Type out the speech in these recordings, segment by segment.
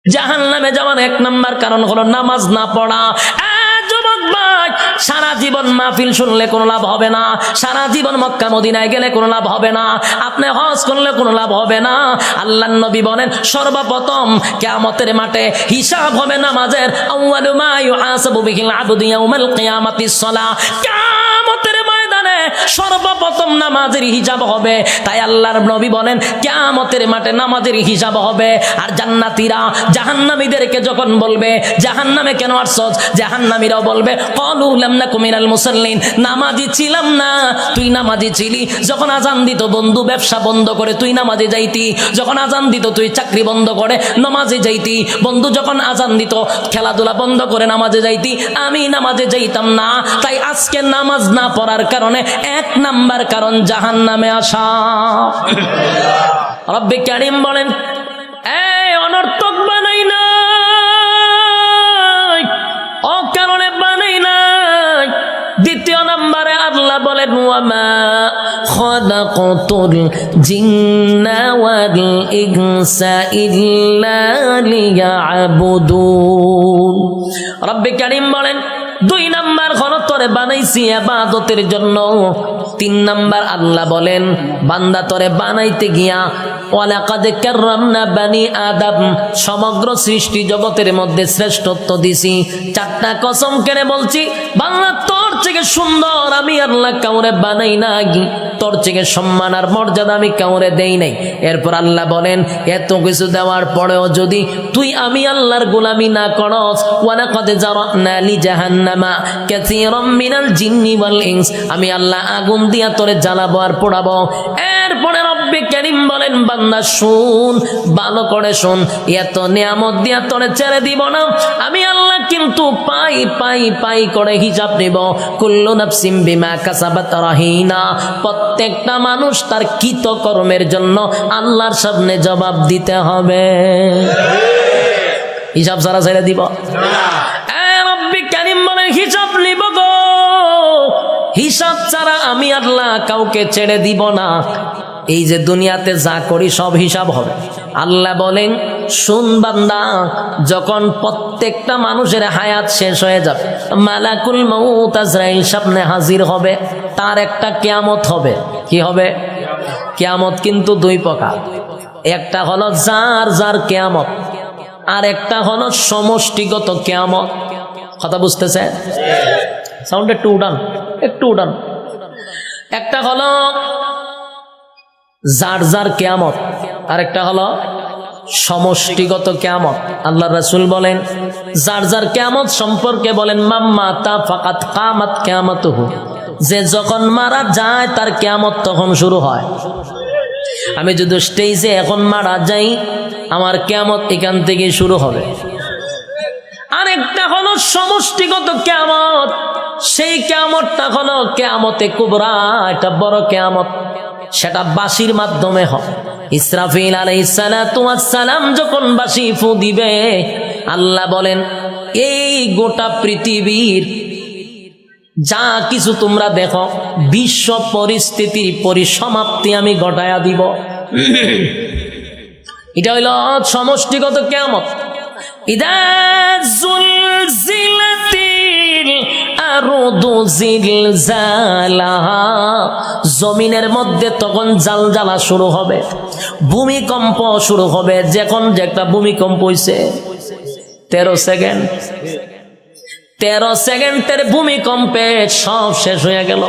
জাহান্নামে যাওয়ার 1 নাম্বার কারণ হলো নামাজ না পড়া। যুবক ভাই, সারা জীবন মাহফিল শুনলে কোনো লাভ হবে না, সারা জীবন মক্কা মদিনায় গেলে কোনো লাভ হবে না, আপনি হজ করলে কোনো লাভ হবে না। আল্লাহর নবী বলেন সর্বপ্রথম কিয়ামতের মাঠে হিসাব হবে নামাজের। আউয়ালু মা ইউহাসাবু বিহিল আবদু ইয়াউমাল কিয়ামাতিস সালাহ। কিয়ামতের ময়দানে সর্বপ্রথম নামাজের হিসাব হবে। তাই আল্লাহর নবী বলেন কিয়ামতের মাঠে নামাজের হিসাব হবে। আর জান্নাতীরা জাহান্নামীদেরকে যখন বলবে জাহান্নামে কেন আসছস, জাহান্নামীরাও বলবে ক্বালু লাম নাকু মিনাল মুসাল্লিন, নামাজি ছিলাম না। তুই নামাজি ছিলি, যখন আজান দিত বন্ধু ব্যবসা বন্ধ করে তুই নামাজে যাইতি, যখন আজান দিত তুই চাকরি বন্ধ করে নামাজে যাইতি, বন্ধু যখন আজান দিত খেলাধুলা বন্ধ করে নামাজে যাইতি, আমি নামাজে যাইতাম না। তাই আজকে নামাজ না পড়ার কারণে 1 নাম্বার কারণ জাহান্নামে আসা। রব্বে কারীম বলেন এই অনর্থক বানাই নাই, অকারণে বানাই নাই। দ্বিতীয় নম্বরে আল্লাহ বলেন ওয়ামা খালাকাতুল জিন্না ওয়াল ইনসা ইল্লা লিয়াবুদুন। রব্বে কারীম বলেন 2 নাম্বার হলো তোরে বানাইছি ইবাদতের জন্য। 3 নাম্বার আল্লাহ বলেন বান্দা তোরে বানাইতে গিয়া ওয়ালাকাদ কাররামনা বানি আদম, সমগ্র সৃষ্টি জগতের মধ্যে শ্রেষ্ঠত্ব দিছি। 4টা কসম কেনে বলছি, বাংলা তোর থেকে সুন্দর আমি আল্লাহ কাউরে বানাই নাই, তোর থেকে সম্মান আর মর্যাদা আমি কাউরে দেই নাই। এরপর আল্লাহ বলেন এত কিছু দেওয়ার পরেও যদি তুই আমি আল্লাহর গোলামি না করস, ওয়ালাকাদ জারানা লি জাহান্নামা কাসীরাম মিনাল জিন্নি ওয়াল ইনস, আমি আল্লাহ আগুন দিয়া তোরে জ্বালাবো আর পোড়াবো। এরপরে রব্বে কারীম বলেন বান্দা শুন, ভালো করে শুন, এত নিয়ামত দিয়া তোরে ছেড়ে দিব না। আমি আল্লাহ কিন্তু পাই পাই পাই করে হিসাব নিব। কুল্লু নাফসিম বিমা কাসাবাত রাহিনা, প্রত্যেকটা মানুষ তার কৃত কর্মের জন্য আল্লাহর সামনে জবাব দিতে হবে। হিসাব ছাড়া ছেড়ে দিব না। রব্বে কারীম বলেন হিসাব নিব গো, হিসাব ছাড়া আমি আল্লাহ কাউকে ছেড়ে দিব না। এই যে দুনিয়াতে যা করি সব হিসাব হবে। আল্লাহ বলেন শুন বান্দা, যখন প্রত্যেকটা মানুষের হায়াত শেষ হয়ে যাবে, মালাকুল মউত আজরাইল সামনে হাজির হবে, তার একটা কিয়ামত হবে। কি হবে? কিয়ামত কিন্তু 2 প্রকার, একটা হলো যার যার কিয়ামত, আর একটা হলো সমষ্টিগত কিয়ামত। কথা বুঝতেছেন? সাউন্ড একটু উঠান, একটু উঠান। একটা হলো যার যার কিয়ামত, আর একটা হলো সমষ্টিগত কিয়ামত। আল্লাহ রাসূল বলেন যার যার কিয়ামত সম্পর্কে বলেন মাম্মাতা ফাকাত কামাত কিয়ামাতুহু, যে যখন মারা যায় তার কিয়ামত তখন শুরু হয়। আমি যদি স্টেজে এখন মারা যাই, আমার কিয়ামত এখান থেকে শুরু হবে। আরেকটা হলো সমষ্টিগত কিয়ামত, সেই কিয়ামতটা হলো কিয়ামতে কুবরা, এটা বড় কিয়ামত। সেটা বাঁশির মাধ্যমে হয়। ইসরাফিল আলাইহিস সালাতু ওয়াস সালাম যখন বাঁশি ফু দিবে, আল্লাহ বলেন এই গোটা পৃথিবীর যা কিছু তোমরা দেখো বিশ্ব পরিস্থিতির পরিসমাপ্তি আমি ঘটায়া দিব। এটা হইল সমষ্টিগত কিয়ামত। ইদা জুলজিলাতিল আরদু জিলজালাহা, জমিনের মধ্যে তখন জালজালা শুরু হবে, ভূমিকম্প শুরু হবে। যখন যে একটা ভূমিকম্প হইছে 13 সেকেন্ড, 13 সেকেন্ডের ভূমিকম্পে সব শেষ হয়ে গেল।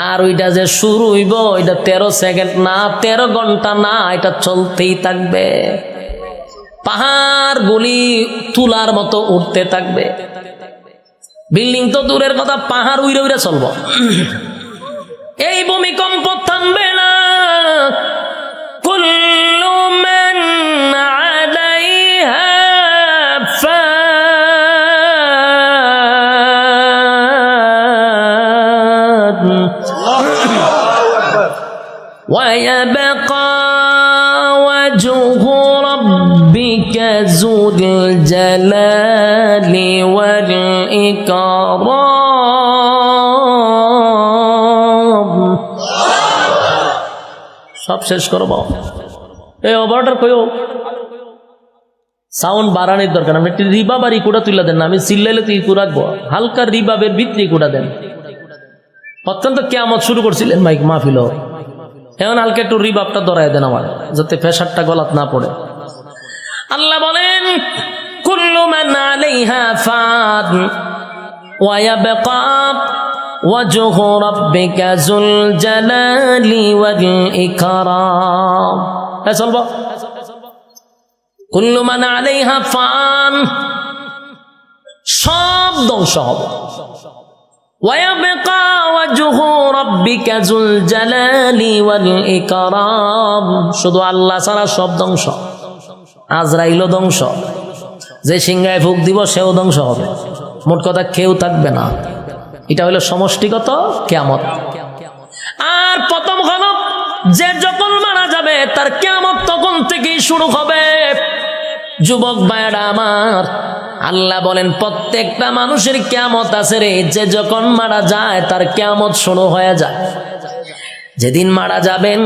আর ওইটা যে শুরু হইব, ওইটা 13 সেকেন্ড না, 13 ঘন্টা না, এটা চলতেই থাকবে। পাহাড় গুলি তুলার মতো উঠতে থাকবে। বিল্ডিং তো দূরের কথা, পাহাড় উইরে উইরে চলব। এই ভূমিকম্প থামবে না। কুল্লু মান আলাইহা ফান ওয়া ইয়াবকা ওয়াজহু রাব্বিকা যুল জালালি ওয়াল ইকরাম। সব শেষ করব। এই অপারেটর কইও সাউন্ড বাড়ানোর দরকার, আপনি একটি রিবাব আর ইকুটা তুলে দেন না, আমি চিল্লাইলে তো ইকু রাখবো, হালকা রিবাবের ভিতরে ইকুটা দেন। অত্যন্ত কেয়ামত শুরু করছিলেন মাইক মাহফিল, এখন হালকা একটু রিবাবটা ধরায় দেন আমার, যাতে প্রেশারটা গলাত না পড়ে। আল্লাহ বলেন কুল্লু মান আলাইহা ফান ওয়া ইয়াবকা ওয়াজহু রাব্বিকা যুল জালালি ওয়াল ইকরাম। চলবো কুল্লু মান আলাইহা ফান, সব ধ্বংস হবে। ওয়া ইয়াবকা ওয়াজহু রাব্বিকা যুল জালালি ওয়াল ইকরাম, শুধু আল্লাহ ছাড়া সব ধ্বংস। আজরাইলও ধ্বংস, যে সিংহায় ফুক দিব সেও ধ্বংস হবে, মোট কথা কেউ থাকবে না। এটা হলো সমষ্টিগত কিয়ামত। আর প্রথম হলো যে যখন মারা যাবে তার কিয়ামত তখন থেকেই শুরু হবে। যুবক ভাইরা আমার, আল্লাহ বলেন প্রত্যেকটা মানুষের কিয়ামত আছে রে, যে যখন মারা যায় তার কিয়ামত শুরু হয়ে যায়। যেদিন মারা যাবেন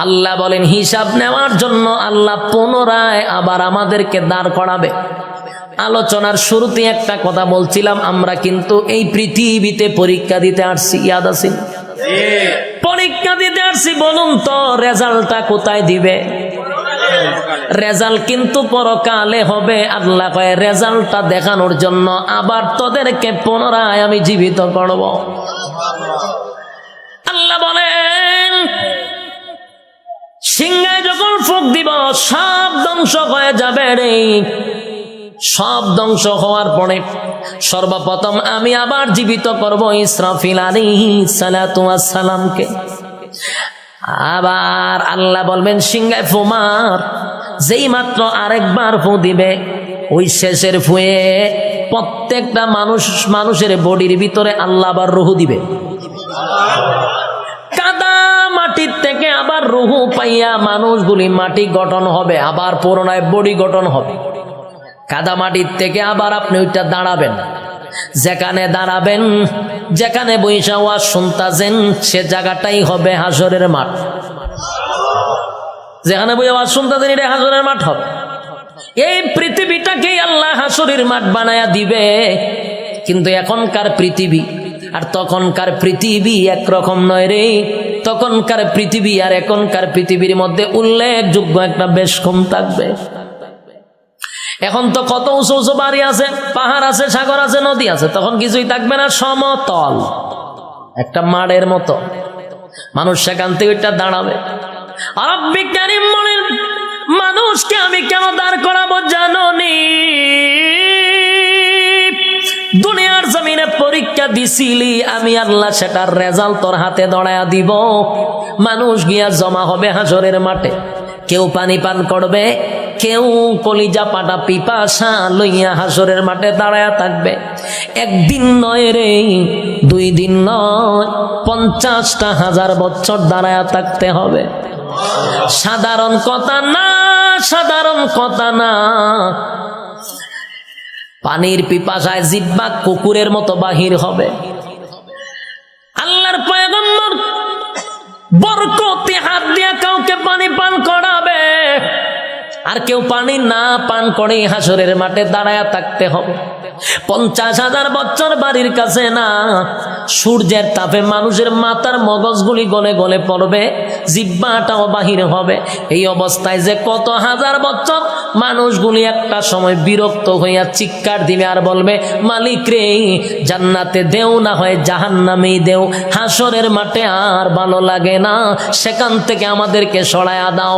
আল্লাহ বলেন হিসাব নেওয়ার জন্য আল্লাহ পুনরায় আবার আমাদেরকে দাঁড় করাবে। আলোচনার শুরুতে একটা কথা বলছিলাম, আমরা কিন্তু এই পৃথিবীতে পরীক্ষা দিতে আসছি, ইয়াদ আছে? পরীক্ষা দিতে আসছি, বলুন তো রেজাল্টটা কোথায় দিবে? রেজাল্ট কিন্তু পরকালে হবে। আল্লাহ কয় রেজাল্টটা দেখানোর জন্য আবার তোদেরকে পুনরায় আমি জীবিত করব। আল্লাহ বলেন সিংহায় যখন ফুঁক দিব সব ধ্বংস হয়ে যাবে রে। সব ধ্বংস হওয়ার পরে সর্বপ্রথম আমি আবার জীবিত করব ইসরাফিল আলাইহিস সালাতু ওয়াস সালামকে। আবার আল্লাহ বলবেন সিংহায় ফু মার। যেই মাত্র আরেকবার ফু দিবে, ওই শেষের ফুয়ে প্রত্যেকটা মানুষের বডির ভিতরে আল্লাহ আবার রুহু দিবে। কাদা মাটির থেকে আবার রুহু পাইয়া মানুষগুলি মাটি গঠন হবে, আবার পুনরায় বডি গঠন হবে। কাদা মাটির থেকে আবার আপনি ওইটা দাঁড়াবেন, যেখানে দাঁড়াবেন, যেখানে বৈশা ওয়াজ শুনতাছেন সে জায়গাটাই হবে হাসরের মাঠ। যেখানে বই আওয়াজ শুনতাছেন এটা হাসরের মাঠ হবে। এই পৃথিবীটাকেই আল্লাহ হাসরের মাঠ বানায়া দিবে। কিন্তু এখনকার পৃথিবী আর তখনকার পৃথিবী একরকম নয় রে। তখনকার পৃথিবী আর এখনকার পৃথিবীর মধ্যে উল্লেখযোগ্য একটা বেশ কম থাকবে। এখন তো কত উঁচু উঁচু বাড়ি আছে, পাহাড় আছে, সাগর আছে, নদী আছে, তখন কিছুই থাকবে না, সমতল একটা মাঠের মতো। মানুষ সেখান থেকে ওইটা দাঁড়াবে। আর বিজ্ঞানী বলেন মানুষকে আমি কেন দাঁড় করাবো জানো নি? দুনিয়ার জমিনে পরীক্ষা দিছিলি, আমি আল্লাহ সেটার রেজাল্ট তোর হাতে ধরায়া দিব। মানুষ গিয়া জমা হবে হাসরের মাঠে। কেউ পানি পান করবে, কেউ কলিজা পাটা পিপাসা লইয়া হাসরের মাঠে দাঁড়ায়া থাকবে। একদিন নয় রে, 2 দিন নয়, 50,000 বছর দাঁড়ায়া থাকতে হবে। সাধারণ কথা না, সাধারণ কথা না। পানির পিপাসায় জিহ্বা কুকুরের মতো বাহির হবে। আল্লাহর পয়গম্বর বরকতে হাত দিয়া কাউকে পানি পান করাবে, আর কেউ পানি না পান করে হাসরের মাঠে দাঁড়ায়া থাকতে হবে। 50,000 বছর বাড়ির কাছে না। সূর্যের তাপে মানুষের মাথার মগজগুলি গলে গলে পড়বে, জিহ্বাটাও বাহির হবে। এই অবস্থায় যে কত হাজার বছর মানুষগুলি একটা সময় বিরক্ত হইয়া চিৎকার দিবে আর বলবে মালিক রে, জান্নাতে দেও না হয় জাহান্নামেই দেও, হাসরের মাঠে আর ভালো লাগে না, সেখান থেকে আমাদেরকে সরায়া দাও।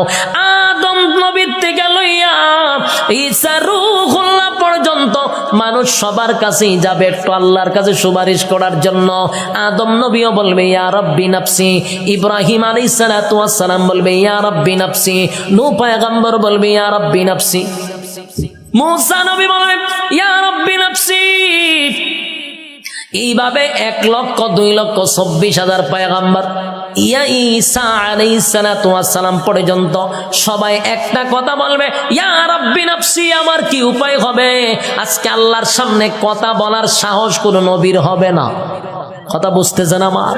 আদম নবীর থেকে লইয়া ঈসা রূহুল্লাহ পর্যন্ত মানুষ সবার কাছেই যাবে একটু আল্লাহর কাছে সুপারিশ করার জন্য। আদম নবীও বলবে ইয়া রাব্বি নাফসি, ইব্রাহিম আলাইহিস সালাতু ওয়াস সালাম বলবে ইয়া রাব্বি নাফসি, নূহ পয়গম্বর বলবে ইয়া রাব্বি নাফসি, মুসা নবী বলবে ইয়া রাব্বি নাফসি। এইভাবে 1,02,24,000 পয়গম্বর ইয়া ঈসা আলাইহিস সালাতু ওয়াস সালাম পর্যন্ত সবাই একটা কথা বলবে ইয়া রাব্বি নাফসি। আমার কি উপায় হবে? আজকে আল্লাহর সামনে কথা বলার সাহস কোনো নবীর হবে না। কথা বুঝতেছেন আমার?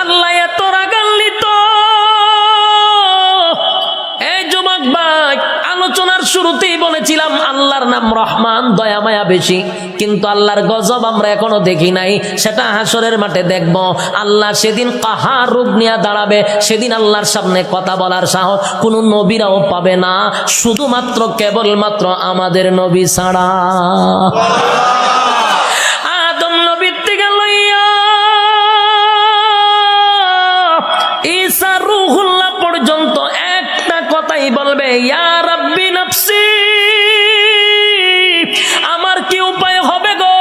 আল্লাহ এত রাগান্বিত। এই যুবক ভাই, আলোচনার শুরুতেই বলেছিলাম আল্লাহর নাম রহমান, দয়া মায়া বেশি, কিন্তু আল্লাহর গজব আমরা এখনো দেখি নাই। সেটা হাসরের মাঠে দেখব। আল্লাহ সেদিন কাহার রূপ নিয়ে দাঁড়াবে, সেদিন আল্লাহর সামনে কথা বলার সাহস কোনো নবীরাও পাবে না, শুধুমাত্র কেবলমাত্র আমাদের নবী ছাড়া। আদম নবীর থেকে লইয়া ঈসা রূহুল্লাহ পর্যন্ত একটা কথাই বলবে, ইয়া রাব্বি নাফসি, আমার কি উপায় হবে গো?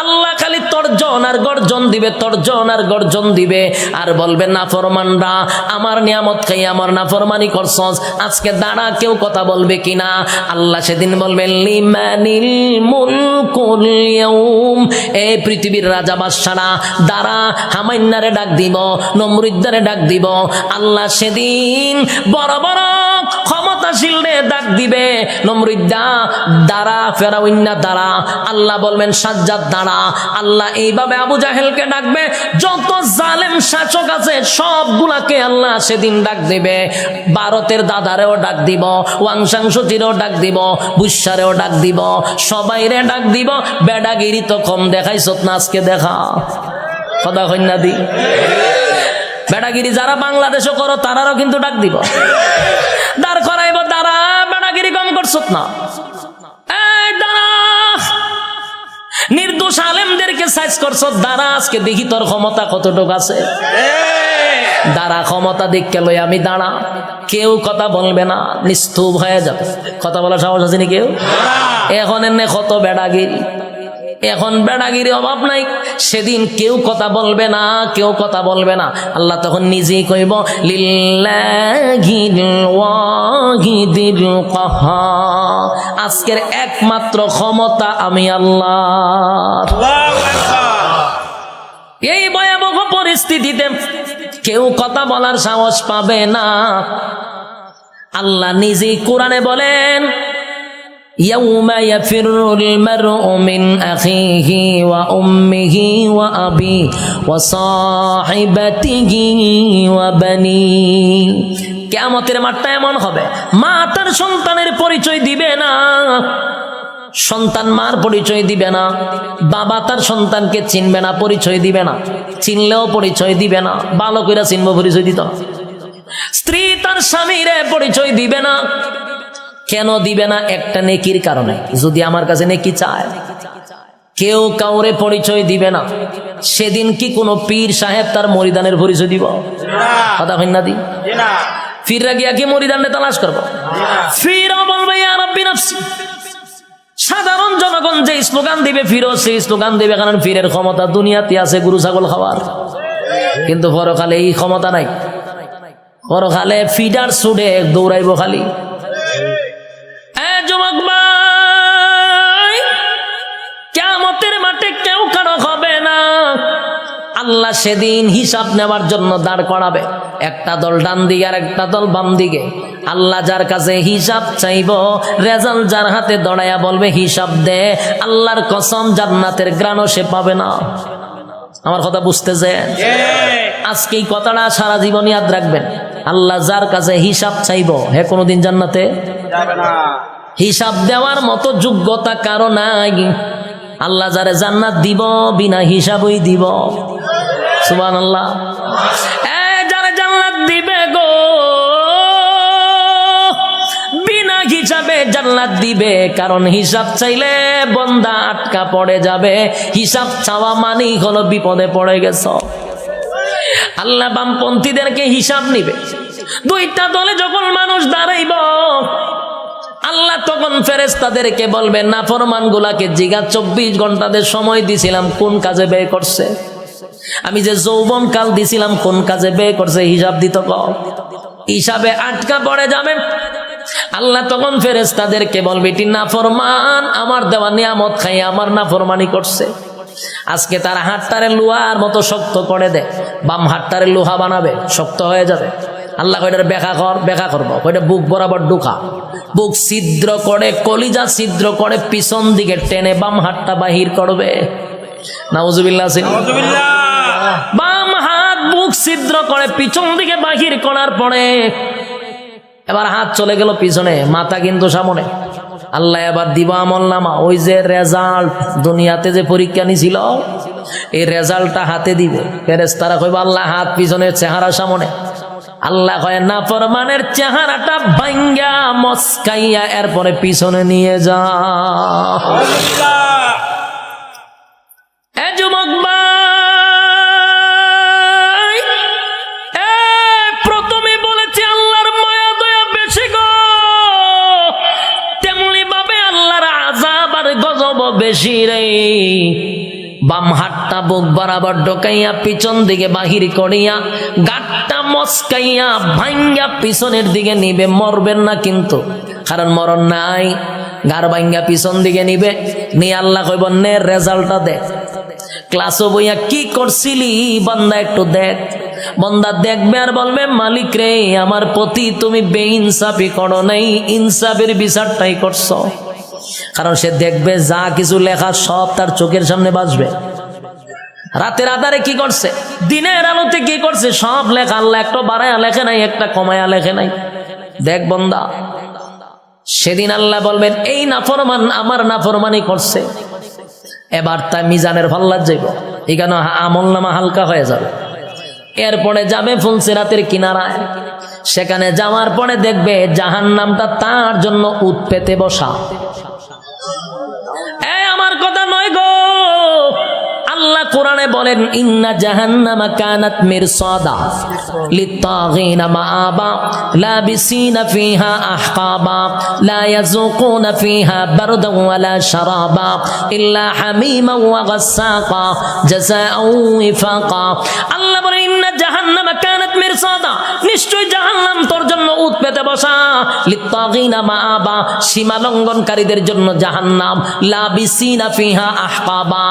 আল্লাহ খালি তর্জন আর গর্জন দিবে, তর্জন আর গর্জন দিবে, আর বলবে নাফরমানরা আমার নিয়ামত খাই আমার নাফরমানি করছস, আজকে দাঁড়া, কেউ কথা বলবে কিনা? আল্লাহ সেদিন বলবেন লিমানিল মুলকুল ইয়াউম, এই পৃথিবীর রাজা বাদশারা দাঁড়া, হামাইন্নারে ডাক দিব, নমরুদ্দারে ডাক দিব। আল্লাহ সেদিন বড় বড় ক্ষমতাশীলরে ডাক দিবে, নমরুদ্দা দাঁড়া, ফেরাউন্না দাঁড়া। আল্লাহ বলবেন সাজ্জাদ দাঁড়া। আল্লাহ এইভাবে আবু জাহেলকে ডাকবে, যত জালেম শাসক আছে সবগুলাকে আল্লাহ সেদিন ডাক দিবে। ভারতের দাদারেও ডাক দিব, ওয়াংশাংশটিরও ডাক দিব, বুসারেও ডাক দিব, সবাইরে ডাক দিব। বেডাগিরি তো কম দেখাইছ না, আজকে দেখা কথা কন্যা দি। বেডাগিরি যারা বাংলাদেশও করো তারারও কিন্তু ডাক দিব, দাঁড় করাইব, দাঁড়া, বেডাগিরি কম করছত না, এই দাঁড়া, নির্দোষ আলেমদেরকে সাইজ করছ, দাঁড়া, আজকে দেখি তোর ক্ষমতা কতটুকু আছে। দাঁড়া, ক্ষমতা দেখকে লই আমি দাঁড়া। কেউ কথা বলবে না, নিস্তুপ হয়ে যাবে। কথা বলার সাহস আছে নি কেউ? এখন এনে কত বেড়াগিরি, এখন বেড়াগিরি অভাব নাই। সেদিন কেউ কথা বলবে না, কেউ কথা বলবে না। আল্লাহ তখন নিজেই কইব লিল্লাহিল ওয়াহিদিল কাহার, আজকের একমাত্র ক্ষমতা আমি আল্লাহ। এই ভয়াবহ পরিস্থিতিতে কেউ কথা বলার সাহস পাবে না। আল্লাহ নিজেই কোরআনে বলেন ইয়াউমা ইয়াফিরুল মারউ মিন আখিহি ওয়া উম্মিহি ওয়া আবি ওয়া সাহিবাতিহি ওয়া বানি। কিয়ামতের মাঠটা এমন হবে, মা তার সন্তানের পরিচয় দিবে না, সন্তান মার পরিচয় দিবে না, বাবা তার সন্তানকে চিনবে না, পরিচয় দিবে না, চিনলেও পরিচয় দিবে না। ভালো কইরা চিনবো, পরিচয় দিত। স্ত্রী তার স্বামীরে পরিচয় দিবে না। কেন দিবে না? একটা নেকির কারণে। যদি আমার কাছে নেকি চায়, কেউ কাউরে পরিচয় দিবে না। সেদিন কি কোনো পীর সাহেব তার মরিদানের পরিচয় দিব? কথা হয় না দি? ফিররা গিয়া কি মরিদানে তালাশ করবো? ফিরও বলবে ইয়া রাব্বি নাফসি। সাধারণ জনগণ যে স্লোগান দিবে, ফিরও সেই স্লোগান দিবে, কারণ ফিরের ক্ষমতা দুনিয়াতে আছে গরু ছাগল খাওয়ার, কিন্তু পরকালে এই ক্ষমতা নাই। পরকালে ফিডার ছুড়ে দৌড়াইব খালি। যুবক ভাই, কিয়ামতের মাঠে কেউ কারো হবে না। আল্লাহ সেদিন হিসাব নেওয়ার জন্য দাঁড় করাবে, একটা দল ডান দিকে আর একটা দল বাম দিকে। আল্লাহ যার কাছে হিসাব চাইব, রেজাল্ট যার হাতে দড়াইয়া বলবে হিসাব দে, আল্লাহর কসম জান্নাতের গ্রাণও সে পাবে না। আমার কথা বুঝতেছে? আজকে এই কথাটা সারা জীবন ইয়াদ রাখবেন। আল্লাহ যার কাছে হিসাব চাইব, হে কোনোদিন জান্নাতে যাবে না। হিসাব দেওয়ার মতো যোগ্যতা কারো নাই। আল্লাহ যারে জান্নাত দিব বিনা হিসাবই দিব। সুবহানাল্লাহ। যারে জান্নাত দিবে গো বিনা হিসাবে জান্নাত দিবে, কারণ হিসাব চাইলে বন্দা আটকা পড়ে যাবে। হিসাব চাওয়া মানেই হলো বিপদে পড়ে গেছ। আল্লাহ বামপন্থীদেরকে হিসাব নিবে। দুইটা দলে যখন মানুষ দাঁড়াইব, আল্লাহ তখন ফেরেশতাদেরকে বলবে নাফরমান গুলাকে জিগা 24 ঘন্টাদের সময় দিছিলাম কোন কাজে ব্যয় করছে, আমি যে যৌবন কাল দিছিলাম কোন কাজে ব্যয় করছে, হিসাব দিত। হিসাবে আটকা পড়ে যাবে। আল্লাহ তখন ফেরেশতাদেরকে বলবে এটি নাফরমান, আমার দেওয়া নিয়ামত খাই আমার নাফরমানি করছে। আজকে তার হাতটারে লোহার মতো শক্ত করে দেয়, বাম হাতটারে লোহা বানাবে, শক্ত হয়ে যাবে। আল্লাহ কয়টার ব্যাখ্যা করবো, কয়টা বুক বরাবর ঢুকা, বুক ছিদ্র করে, কলিজা ছিদ্র করে, পিছন দিকে টেনে বাম হাতটা বাহির করবে। নাউজুবিল্লাহ। বাম হাত বুক ছিদ্র করে পিছন দিকে বাহির করার পরে এবার হাত চলে গেল পিছনে, মাথা কিন্তু সামনে। আল্লাহ এবার দিব আমলনামা, ওই যে রেজাল্ট দুনিয়াতে যে পরীক্ষা নিছিল এই রেজাল্টটা হাতে দিবে। ফেরেশতারা কইবে আল্লাহ হাত পিছনের চেহারা সামনে। আল্লাহ কয় নাফরমানের চেহারাটা ভাঙ্গা মস্কাইয়া এরপরে পিছনে নিয়ে যা। এ যুবক ভাই, প্রথমে বলেছি আল্লাহর মায়া দয়া বেশি গো, তেমনি ভাবে আল্লাহর আযাব আর গজব বেশি রে। বাম হাতটা বুক বরাবর ঢোকাইয়া পিছন দিকে বাহির করিয়া গাঁটটা মস্কাইয়া ভাঙ্গা পিছনের দিকে নিবে। মরবেন না কিন্তু, কারণ মরণ নাই। গাড় ভাঙ্গা পিছন দিকে নিবে, নিয়ে আল্লাহ কইব নে রেজাল্টটা দেখ। ক্লাসও বইয়া কি করছিলি বান্দা একটু দেখ। বান্দা দেখবে আর বলবে মালিক রে, আমার প্রতি তুমি বেইনসাফি করো নাই, ইনসাফের বিচারটাই করছো। কারণ সে দেখবে যা কিছু লেখা সব তার চোখের সামনে বাজবে। রাতের আধারে কি করছে, দিনের আলোতে কি করছে, সব লেখা। আল্লাহ একটা বাড়ায়া লেখে নাই, একটা কমায়া লেখে নাই। দেখ বান্দা, সেদিন আল্লাহ বলবেন এই নাফরমান আমার নাফরমানি করছে, এবার তা মিজানের পাল্লায় যাইব, এখানে আমলনামা হালকা হয়ে যাবে। এরপরে যাবে ফুলসিরাতের কিনারায়, সেখানে যাওয়ার পরে দেখবে জাহান্নামটা তার জন্য উৎ পেতে বসা। আমার কথা নয় গো, আল্লাহ কোরআনে বলেন ইন্না জাহান্নামা কানাত মিরসাদা লিত্তাগিনা মাআবা লাবিসিনা ফিহা আহকাবা লা ইয়াযুকুনা ফিহা বারদান ওয়ালা শারাবা ইল্লা হামিমান ওয়া গাসসাকা জাযাআও ওয়াফাকা। আল্লাহ বলেন ইন্না জাহান্নামা কানাত মিরসাদা, নিশ্চয় জাহান্নাম তোর জন্য উৎ পেতে বসা। লিত্তাগিনা মাআবা, সীমা লঙ্ঘনকারীদের জন্য জাহান্নাম। লাবিসিনা ফিহা আহকাবা,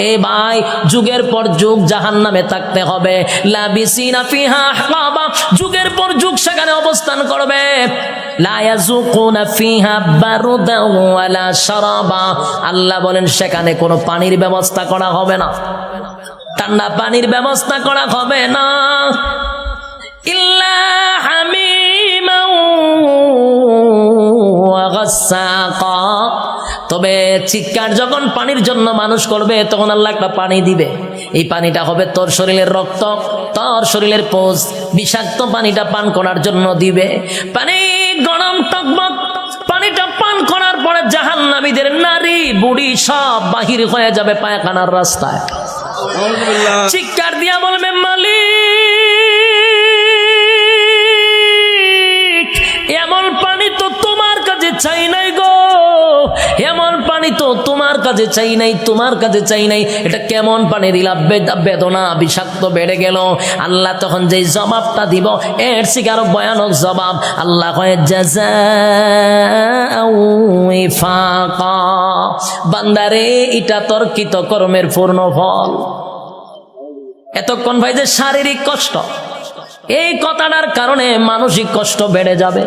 এ ভাই যুগের পর যুগ জাহান্নামে থাকতে হবে। লাবিসিনা ফিহা আহকাবা, যুগের পর যুগ সেখানে অবস্থান করবে। লা ইয়াযুকুনা ফিহা বারদান ওয়ালা শারাবা, আল্লাহ বলেন সেখানে কোনো পানির ব্যবস্থা করা হবে না, ঠান্ডা পানির ব্যবস্থা করা হবে না। ইল্লা হামিমান ওয়া গাসসাকা, তবে চিৎকার যখন পানির জন্য মানুষ করবে তখন আল্লাহ একটা পানি দিবে। এই পানিটা হবে তোর শরীরের রক্ত, তোর শরীরের পোষ, বিষাক্ত পানিটা পান করার জন্য দিবে। পানি গরম টকবক, পানিটা পান করার পরে জাহান্নামীদের নারী বুড়ি সব বাহির হয়ে যাবে পায়খানার রাস্তায়। চিৎকার দিয়া বলবে মালিক, এমন পানি তো তোমার কাছে চাই নাই গো, এমন পানি তো তোমার কাছে চাই নাই, তোমার কাছে চাই নাই। এটা কেমন পানি দিলা, বেদনা বিষাক্ত বেড়ে গেল। আল্লাহ তখন যে জবাবটা দিব এর থেকে আরো ভয়ানক জবাব। আল্লাহ কয় জাযাআও ওয়াফাকা, বান্দারে এটা তোর কৃত কর্মের পূর্ণ ফল। এতক্ষণ ভাই যে শারীরিক কষ্ট, এই কথাটার কারণে মানসিক কষ্ট বেড়ে যাবে।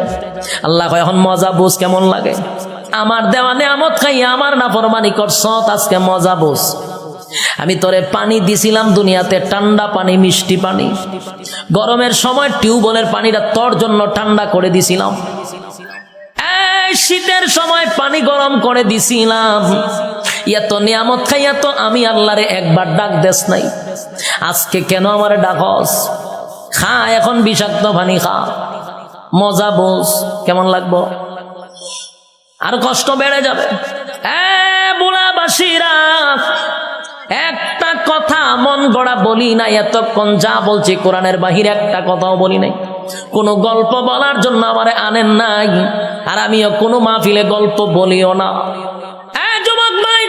আল্লাহ কয় এখন মজা বুঝ কেমন লাগে, আমার দেওয়া নেয়ামত খাইয়া আমার নাফরমানি করছ, আজকে মজা বুঝ। আমি তোরে পানি দিছিলাম দুনিয়াতে, ঠান্ডা পানি, মিষ্টি পানি। গরমের সময় টিউবওয়েলের পানিটা তোর জন্য ঠান্ডা করে দিছিলাম। এই শীতের সময় পানি গরম করে দিছিলাম। এত নিয়ামত খাইয়া তো আমি আল্লাহরে একবার ডাক দেস নাই, আজকে কেন আমারে ডাকস? খা এখন বিষাক্ত পানি খা, মজা বোঝ কেমন লাগবো। আর কষ্ট বেড়ে যাবে। বুড়াবাসীরা, একটা কথা মন গড়া বলি না, এতক্ষণ যা বলছি কোরআনের বাহিরে একটা কথাও বলি নাই। কোনো গল্প বলার জন্য আমারে আনেন নাই, আর আমিও কোনো মাহফিলে গল্প বলিও না। যুবক ভাই,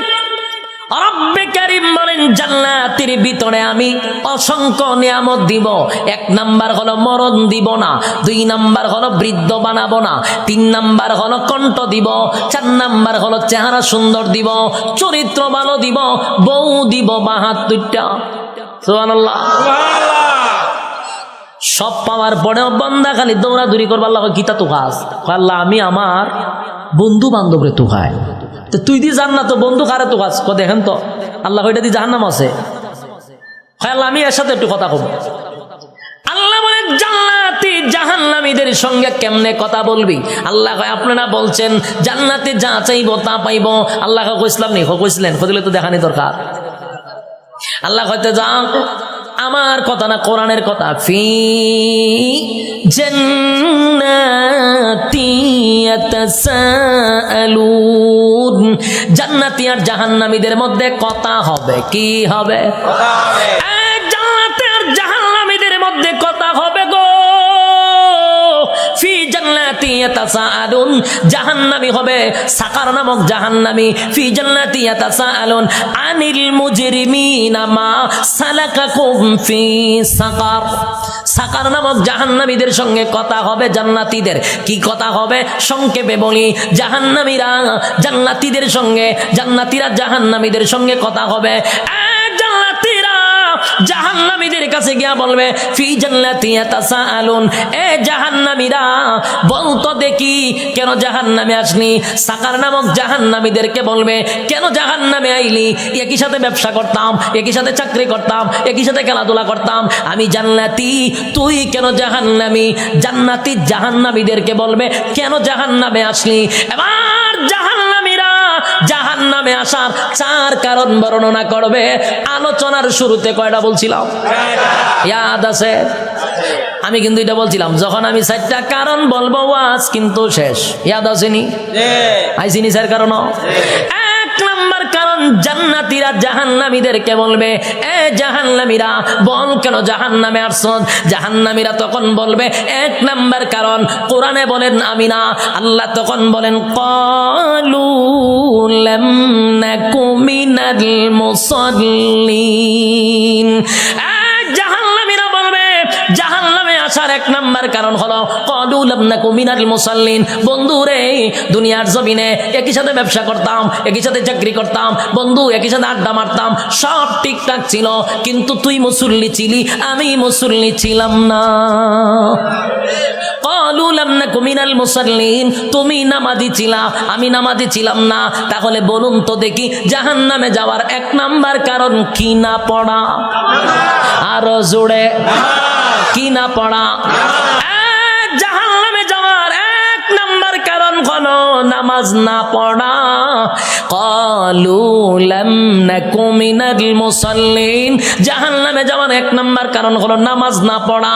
রব্বে কারীম বলেন জান্নাতের ভিতরে আমি অসংখ্য নিয়ামত দিব। 1 নাম্বার হলো মরণ দিব না, 2 নাম্বার হলো বৃদ্ধ বানাবো না, 3 নাম্বার হলো কণ্ঠ দিব, 4 নাম্বার হলো চেহারা সুন্দর দিব, চরিত্র ভালো দিব, বউ দিব 72টা। সুবহানাল্লাহ। সব পাওয়ার পরেও বান্দা খালি দৌড়াদৌড়ি করবে। আল্লাহ গীতা তো খাস, আল্লাহ আমি আমার বন্ধু বান্ধবরে তো খাই, তো তুই দি জান না তো বন্ধু কারে তো কাজ দেখেন তো আল্লাহ ওইটা দিয়ে জাহান্নাম আছে। আল্লাহ আমি এর সাথে একটু কথা কব। আল্লাহ বলেন জান্নাতি জাহান্নামীদের সঙ্গে কেমনে কথা বলবি? আল্লাহ কয় আপনারা বলছেন জান্নাতে যা চাইবো তা পাইবো। আল্লাহ কইছিলাম নি কইছিলেন কইলে তো দেখানি দরকার। আল্লাহ কইতে যা আমার কথা না কোরআনের কথা। ফি জান্নাতি ইয়াতাসাআলুন, জান্নাতি আর জাহান্নামীদের মধ্যে কথা হবে। কি হবে? জান্নাতি আর জাহান্নামীদের মধ্যে কথা হবে গো। ফি জান্নাতি ইয়াতাসাআলুন, জাহান্নামী হবে সাকার নামক জাহান্নামী। ফি জান্নাতি ইয়াতাসাআলুন আনিল মুজরিমিনা মা সালাকাকুম ফি সাকার, সাকার নামক জাহান্নামীদের সঙ্গে কথা হবে জান্নাতীদের। কি কথা হবে? সংক্ষেপে বলি, জাহান্নামীরা জান্নাতীদের সঙ্গে, জান্নাতীরা জাহান্নামীদের সঙ্গে কথা হবে। জান্নাতীরা জাহান্নামীদের কাছে গিয়া বলবে ফি জান্নাতি ইয়াতাসাআলুন, এ জাহান্নামীরা বলতো দেখি কেন জাহান্নামে আসনি? সাকার নামক জাহান্নামীদেরকে বলবে কেন জাহান্নামে আইলি? একই সাথে ব্যবসা করতাম, একই সাথে চাকরি করতাম, একই সাথে খেলাধুলা করতাম, আমি জান্নাতি, তুই কেন জাহান্নামী? জান্নাতি জাহান্নামীদেরকে বলবে কেন জাহান্নামে আসলি? এবার জাহান্নামীরা জাহান্নামে আসার 4 কারণ বর্ণনা করবে। আলোচনার শুরুতে কয়টা বলছিলাম? ইয়াদ আছে? আমি কিন্তু এটা বলছিলাম যখন আমি 4টা কারণ বলবো ওয়াজ কিন্তু শেষ। ইয়াদ আসেনি? আইসিনি স্যার কারণ? 1 নাম্বার কারণ, জান্নাতীরা জাহান্নামীদেরকে বলবে এ জাহান্নামীরা বল কেন জাহান্নামে আসছ? জাহান্নামীরা তখন বলবে 1 নাম্বার কারণ কোরআনে বলেন আমি না। আল্লাহ তখন বলেন ক্বালু লাম নাকু মিনাল মুসাল্লিন। জাহান্নামীরা বলবে জাহান্নামে আসার 1 নাম্বার কারণ হলো ক্বালু লাম নাকু মিনাল মুসাল্লিন। বন্ধু রে, দুনিয়ার জমিনে একই সাথে ব্যবসা করতাম, একই সাথে চাকরি করতাম, বন্ধু একই সাথে আড্ডা মারতাম, সব ঠিকঠাক ছিল, কিন্তু তুই মুসল্লি ছিলি, আমি মুসল্লি ছিলাম না। ক্বালু লাম নাকু মিনাল মুসাল্লিন, তুমি নামাজি ছিলা, আমি নামাজি ছিলাম না। তাহলে বলুন তো দেখি জাহান্নামে যাওয়ার 1 নাম্বার কারণ কি না পড়া? আরো জোরে, কি না পড়া? জাহান্নামে যাওয়ার 1 নাম্বার কারণ হলো নামাজ না পড়া। ক্বালু লাম নাকু মিনাল মুসাল্লিন, জাহান্নামে যাওয়ার 1 নাম্বার কারণ হলো নামাজ না পড়া।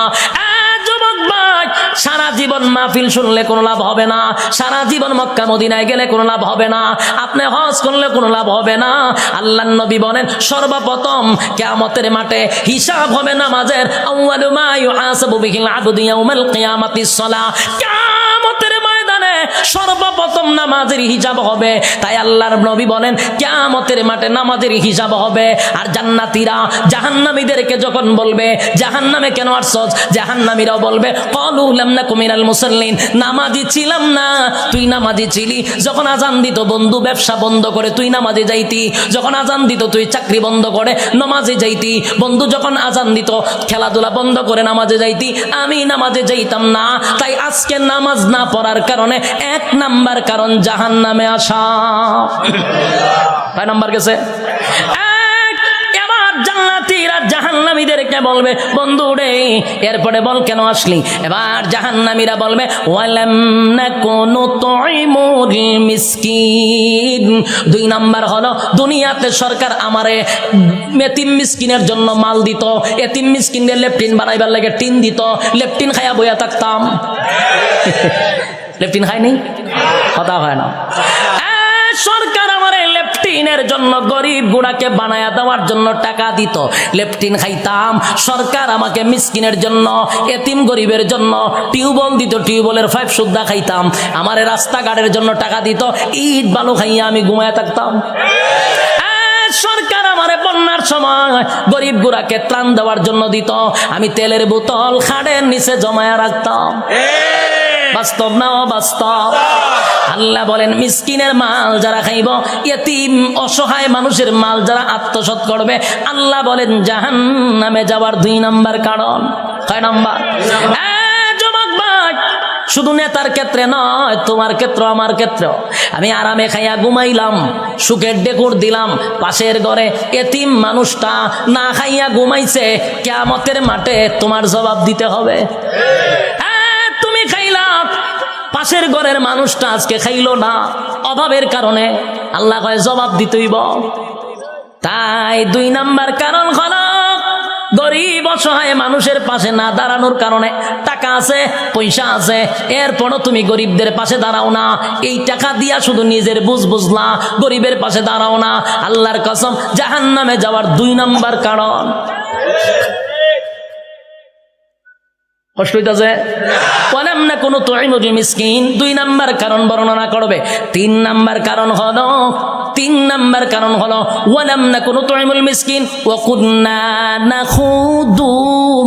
যুবক ভাই, সারা জীবন মাহফিল শুনলে কোনো লাভ হবে না, সারা জীবন মক্কা মদিনায় গেলে কোনো লাভ হবে না, আপনি হজ করলে কোনো লাভ হবে না। আল্লাহর নবী বলেন সর্বপ্রথম কিয়ামতের মাঠে হিসাব হবে নামাজের। আউয়ালু মা ইউহাসাবু বিহিল আবদু ইয়াউমাল কিয়ামাতিস সালাহ, কিয়ামতের ময়দানে সর্বপ্রথম নামাজের হিসাব হবে। তাই আল্লাহর নবী বলেন কিয়ামতের মাঠে নামাজের হিসাব হবে। আর জান্নাতীরা জাহান্নামীদেরকে যখন বলবে জাহান্নামে কেন আসছস, জাহান্নামীরাও বলবে ক্বালু লাম নাকু মিনাল মুসাল্লিন, নামাজি ছিলাম না, তুই নামাজি ছিলি। যখন আজান দিত বন্ধু ব্যবসা বন্ধ করে তুই নামাজে যাইতি, যখন আজান দিত তুই চাকরি বন্ধ করে নামাজে যাইতি, বন্ধু যখন আজান দিত খেলাধুলা বন্ধ করে নামাজে যাইতি, আমি নামাজে যাইতাম না। তাই আজকে নামাজ না পড়ার কারণে 1 নাম্বার কারণ জাহান্নামে আসা। কয় নাম্বার গেছে? জান্নাতীরা জাহান্নামীদেরকে বলবে বন্ধু রে এরপরে বল কেন আসলি? এবার জাহান্নামীরা বলবে ওয়ালাম নাকু নুতঈমুল মিসকিন। 2 নাম্বার হলো দুনিয়াতে সরকার আমারে এতিম মিসকিনের জন্য মাল দিত, এতিম মিসকিনদের লেপটিন বানাইবার লাগে টিন দিত, লেপটিন খাইয়া বইয়া থাকতাম। লেপটিন খাই নাই, কথা হয় না। সরকার আমার লেপটিনের জন্য গরিব গুড়াকে বানায়া দেওয়ার জন্য টাকা দিত, লেপটিন খাইতাম। সরকার আমাকে মিসকিনের জন্য এতিম গরিবের জন্য টিউবওয়েল দিত, টিউবওয়েলের পাইপ সুদ্ধা খাইতাম। আমার রাস্তাঘাটের জন্য টাকা দিত, ইট বালু খাইয়া আমি ঘুমায়া থাকতাম। সরকার আমারে বন্যার সময় গরিব গুড়াকে ত্রাণ দেওয়ার জন্য দিত, আমি তেলের বোতল খাড়ের নিচে জমায়া রাখতাম। বাস্তব না অবাস্তব? আল্লাহ বলেন মিসকিনের মাল যারা খাইব, ইতিম অসহায় মানুষের মাল যারা আত্মসাৎ করবে, আল্লাহ বলেন জাহান্নামে যাওয়ার 2 নাম্বার কারণ। কয় নাম্বার? যুবক ভাই, শুধু নেতার ক্ষেত্রে নয়, তোমার ক্ষেত্র আমার ক্ষেত্র। আমি আরামে খাইয়া ঘুমাইলাম, সুখের ডেকুর দিলাম, পাশের ঘরে এতিম মানুষটা না খাইয়া ঘুমাইছে, কিয়ামতের মাঠে তোমার জবাব দিতে হবে। হ্যাঁ, তুমি খাইলা, পাশের ঘরের মানুষটা আজকে খাইলো না অভাবের কারণে, আল্লাহ কয় জবাব দিতেইব। তাই 2 নাম্বার কারণ হলো গরিব অসহায় মানুষের পাশে না দাঁড়ানোর কারণে। টাকা আছে, পয়সা আছে, এরপরও তুমি গরিবদের পাশে দাঁড়াও না। এই টাকা দিয়া শুধু নিজের বুঝলা, গরিবের পাশে দাঁড়াও না। আল্লাহর কসম, জাহান্নামে যাওয়ার 2 নাম্বার কারণ। কষ্ট হইতাছে? বলেন না কোনো তুইমুল মিসকিন, 2 নাম্বার কারণ বর্ণনা করবে। 3 নাম্বার কারণ হলো ওয়ালাম নাকুনু তুইমুল মিসকিন ওয়া কুন্না নাখুদু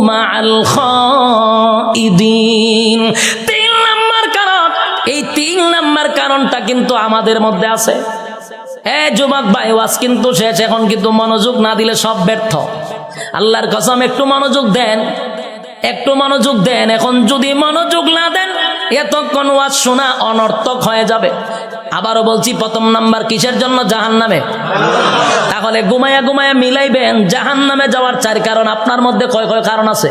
মাআল খাইদিন। 3 নাম্বার কারণ, এই 3 নাম্বার কারণটা কিন্তু আমাদের মধ্যে আছে। যুবক ভাই, ওয়াজ কিন্তু শেষ, এখন কিন্তু মনোযোগ না দিলে সব ব্যর্থ। আল্লাহর কসম, একটু মনোযোগ দেন, একটু মনোযোগ দেন। এখন যদি মনোযোগ না দেন, এতক্ষণ ওয়াজ শোনা অনর্থক হয়ে যাবে। আবারও বলছি, 1ম নাম্বার কিসের জন্য? জাহান্নামে। তাহলে ঘুমায়া মিলাইবেন জাহান্নামে যাওয়ার 4 কারণ। আপনার মধ্যে কয় কারণ আছে?